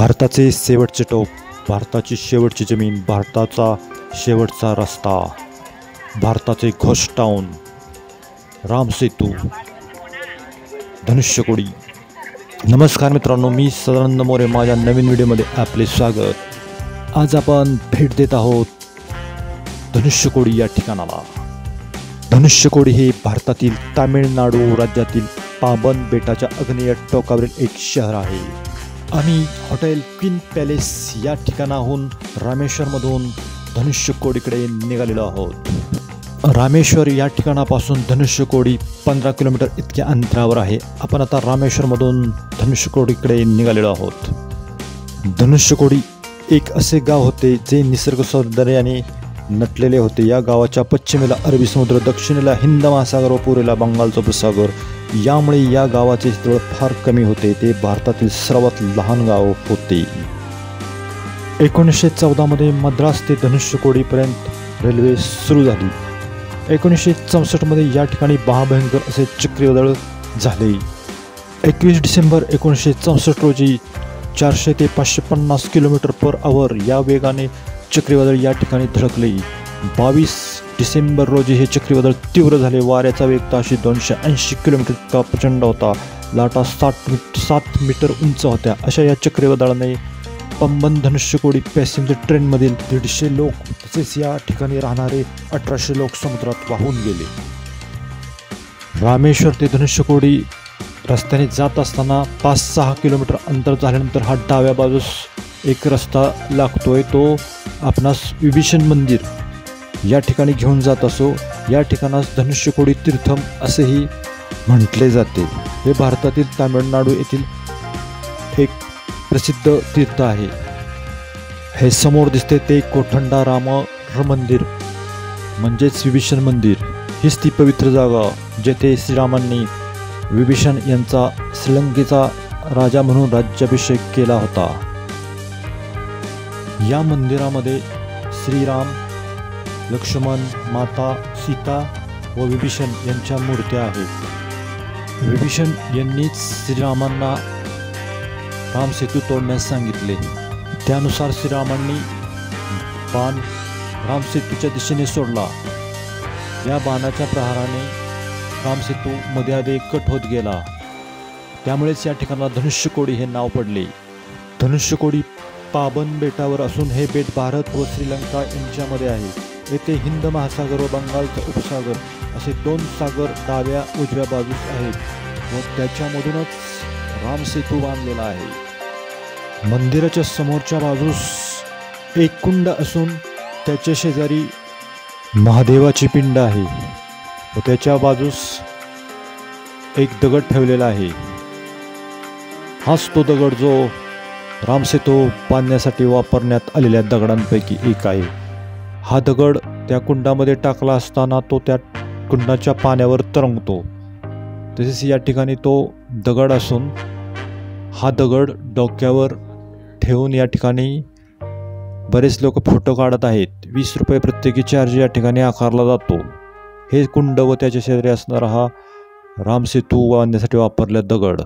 भारताचे शेवटचे टोक, भारताची शेवटची जमीन, भारताचा शेवटचा रस्ता, भारताचे घोस्ट टाउन, राम सेतू, धनुष्यकोडी. नमस्कार मित्रांनो, मी सदानंद मोरे. माझ्या नवीन व्हिडिओमध्ये आपले स्वागत. आज आपण भेट देत आहोत धनुष्यकोडी या ठिकाणाला. धनुष्यकोडी हे भारतातील तामिळनाडू राज्यातील पाबन बेटाच्या आग्नेय टोकावरील एक शहर आहे. आम्ही हॉटेल क्वीन पॅलेस या ठिकाणाहून रामेश्वरमधून धनुष्यकोडीकडे निघालेलो आहोत. रामेश्वर या ठिकाणापासून धनुष्यकोडी 15 किलोमीटर इतक्या अंतरावर आहे. आपण आता रामेश्वरमधून धनुष्यकोडीकडे निघालेलो आहोत. धनुष्यकोडी एक असे गाव होते जे निसर्ग सौंदर्याने नटलेले होते. या गावाच्या पश्चिमेला अरबी समुद्र, दक्षिणेला हिंद महासागर व पूर्वेला बंगालचा उपसागर. यामुळे या गावाचे स्थळ फार कमी होते. ते भारतातील सर्वात लहान गाव होते. 1914 मध्ये मद्रास ते धनुष्यकोडीपर्यंत रेल्वे सुरू झाली. 1964 मध्ये या ठिकाणी महाभयंकर असे चक्रीवादळ झाले. 21 डिसेंबर 1964 रोजी 400 ते 550 किलोमीटर पर आवर या वेगाने चक्रीवादळ या ठिकाणी धडकले. 22 डिसेंबर रोजी हे चक्रीवादळ तीव्र झाले. वाऱ्याचा वेग ताशी 280 किलोमीटर इतका प्रचंड होता. लाटा 7 मीटर उंच होत्या. अशा या चक्रीवादळाने पंबन धनुष्यकोडी पॅसेंजर ट्रेनमधील 150 लोक तसेच या ठिकाणी राहणारे 1800 लोक समुद्रात वाहून गेले. रामेश्वर ते धनुष्यकोडी रस्त्याने जात असताना 5-6 किलोमीटर अंतर झाल्यानंतर हा डाव्या बाजूस एक रस्ता लागतोय. तो आपणास विभीषण मंदिर या ठिकाणी घेऊन जात असो. या ठिकाणास धनुष्यकोडी तीर्थम असेही म्हटले जाते. हे भारतातील तामिळनाडू येथील एक प्रसिद्ध तीर्थ आहे. हे समोर दिसते ते कोठंडा राम मंदिर म्हणजेच विभीषण मंदिर. हीच ती पवित्र जागा जेथे श्रीरामांनी विभीषण यांचा श्रीलंकेचा राजा म्हणून राज्याभिषेक केला होता. या मंदिरामध्ये श्रीराम, लक्ष्मण, माता सीता व विभीषण यांच्या मूर्त्या आहेत. विभीषण यांनीच श्रीरामांना राम सेतू तोडण्यास सांगितले. त्यानुसार श्रीरामांनी बाण राम सेतूच्या दिशेने सोडला. या बाणाच्या प्रहाराने राम सेतू मध्ये कट होत गेला. त्यामुळेच या ठिकाणाला धनुष्यकोडी हे नाव पडले. धनुष्यकोडी पाबन बेटावर असून हे बेट भारत व श्रीलंका यांच्यामध्ये आहे. येथे हिंद महासागर व बंगालचा उपसागर असे 2 सागर डाव्या उजव्या बाजूस आहेत व त्याच्यामधूनच राम सेतू बांधलेला आहे. मंदिराच्या समोरच्या बाजूस एक कुंड असून त्याच्या शेजारी महादेवाची पिंड आहे व त्याच्या बाजूस एक दगड ठेवलेला आहे. हाच तो दगड जो राम सेतू बांधण्यासाठी वापरण्यात आलेल्या दगडांपैकी एक आहे. हा दगड त्या कुंडामध्ये टाकला असताना तो त्या कुंडाच्या पाण्यावर तरंगतो. तसेच या ठिकाणी तो दगड असून हा दगड डोक्यावर ठेवून या ठिकाणी बरेच लोक फोटो काढत आहेत. 20 रुपये प्रत्येकी चार्ज या ठिकाणी आकारला जातो. हे कुंड व त्याच्या शेजारी असणारा हा राम सेतू बांधण्यासाठी वापरलेला दगड.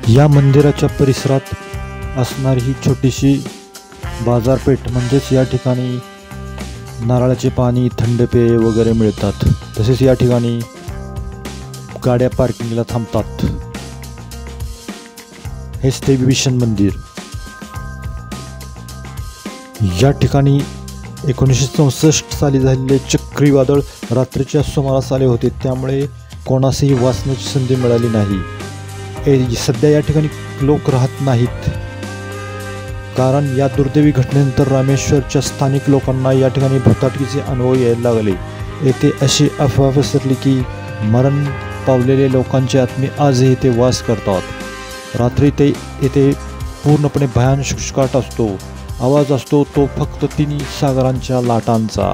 या मंदिराच्या परिसरात असणारी ही छोटीशी बाजारपेठ म्हणजेच या ठिकाणी नारळाचे पाणी, थंड पेय वगैरे मिळतात. तसेच या ठिकाणी गाड्या पार्किंगला थांबतात. हेच ते विभीषण मंदिर. या ठिकाणी 1964 साली झालेले चक्रीवादळ रात्रीच्या सुमारास आले होते. त्यामुळे कोणासही वाचण्याची संधी मिळाली नाही. सध्या या ठिकाणी लोक राहत नाहीत. कारण या दुर्दैवी घटनेनंतर रामेश्वरच्या स्थानिक लोकांना या ठिकाणी भूताटकीचे अनुभव यायला लागले. येथे अशी अफवा पसरली की मरण पावलेले लोकांचे आत्मे आजही इथे वास करतात. रात्री ते येथे पूर्णपणे भयान शुष्काट असतो. आवाज असतो तो फक्त तिन्ही सागरांच्या लाटांचा.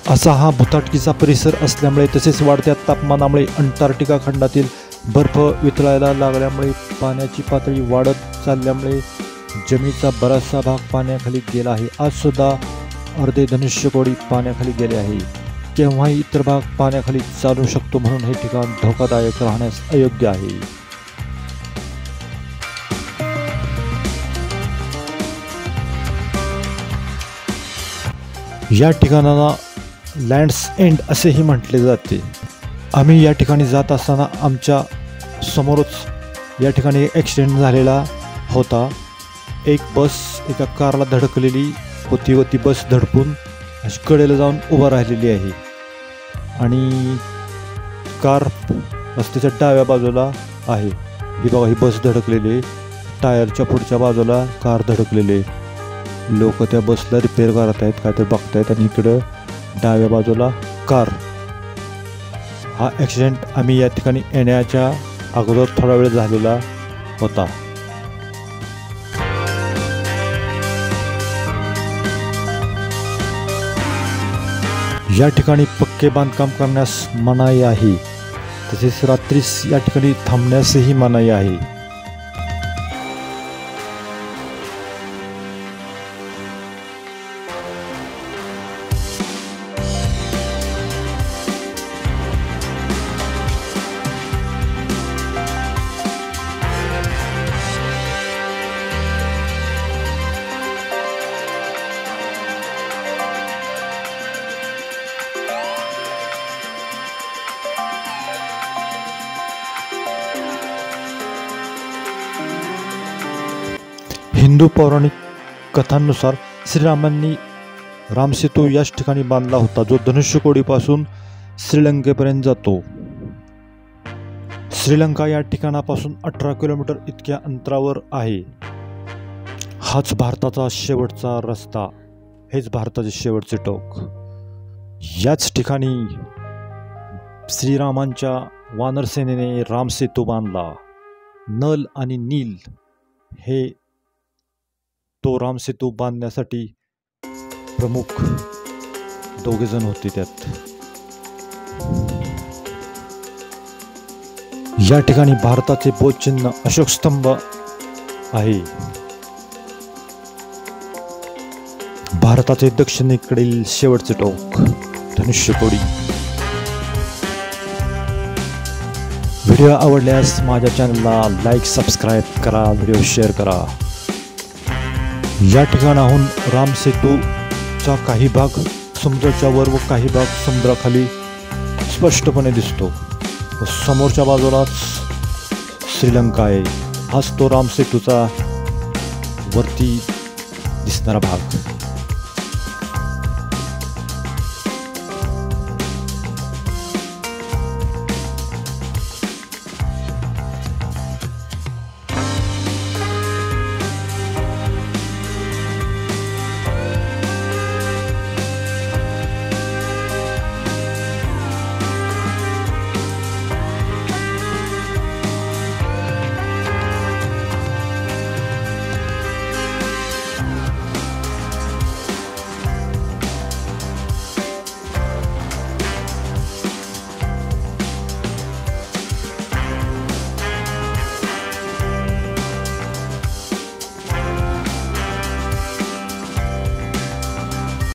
असा हा भुताटकीचा परिसर असल्यामुळे तसेच वाढत्या तापमानामुळे अंटार्क्टिका खंडातील बर्फ वितळायला लागल्यामुळे पाण्याची पातळी वाढत चालल्यामुळे जमिनीचा बराचसा भाग पाण्याखाली गेला आहे. आजसुद्धा अर्धे धनुष्यकोडी पाण्याखाली गेले आहे. केव्हाही इतर भाग पाण्याखाली चालू शकतो, म्हणून हे ठिकाण धोकादायक राहण्यास अयोग्य आहे. या ठिकाणाला लँड्स एंड असेही म्हटले जाते. आम्ही या ठिकाणी जात असताना आमच्या समोरच या ठिकाणी ॲक्सिडेंट झालेला होता. एक बस एका कारला धडकलेली होती व ती बस धडकून अशी कडेला जाऊन उभा राहिलेली आहे आणि कार रस्त्याच्या डाव्या बाजूला आहे. ही बघा, ही बस धडकलेली, टायरच्या पुढच्या बाजूला कार धडकलेली. लोक त्या बसला रिपेअर करत आहेत, काहीतरी बघतायत आणि इकडं डाव्या बाजूला कार. हा ॲक्सिडेंट आम्ही या ठिकाणी येण्याच्या अगोदर थोडा वेळ झालेला होता. या ठिकाणी पक्के बांधकाम करण्यास मनाई आहे. तसेच रात्रीस या ठिकाणी थांबण्यासही मनाई आहे. हिंदू पौराणिक कथांनुसार श्रीरामांनी रामसेतू याच ठिकाणी बांधला होता, जो धनुष्यकोडीपासून श्रीलंकेपर्यंत जातो. श्रीलंका या ठिकाणापासून 18 किलोमीटर इतक्या अंतरावर आहे. हाच भारताचा शेवटचा रस्ता, हेच भारताचे शेवटचे टोक. याच ठिकाणी श्रीरामांच्या वानरसेनेने रामसेतू बांधला. नल आणि नील हे तो रामसेतू बांधण्यासाठी प्रमुख दोघेजण होते. त्यात या ठिकाणी भारताचे बोधचिन्ह अशोक स्तंभ आहे. भारताचे दक्षिणेकडील शेवटचे टोक धनुष्यकोडी. व्हिडिओ आवडल्यास माझ्या चॅनलला लाईक, सबस्क्राईब करा, व्हिडिओ शेअर करा. या ठिकाणाहून रामसेतूचा काही भाग समुद्राच्या वर व काही भाग समुद्राखाली स्पष्टपणे दिसतो व समोरच्या बाजूलाच श्रीलंका आहे. हाच तो रामसेतूचा वरती दिसणारा भाग.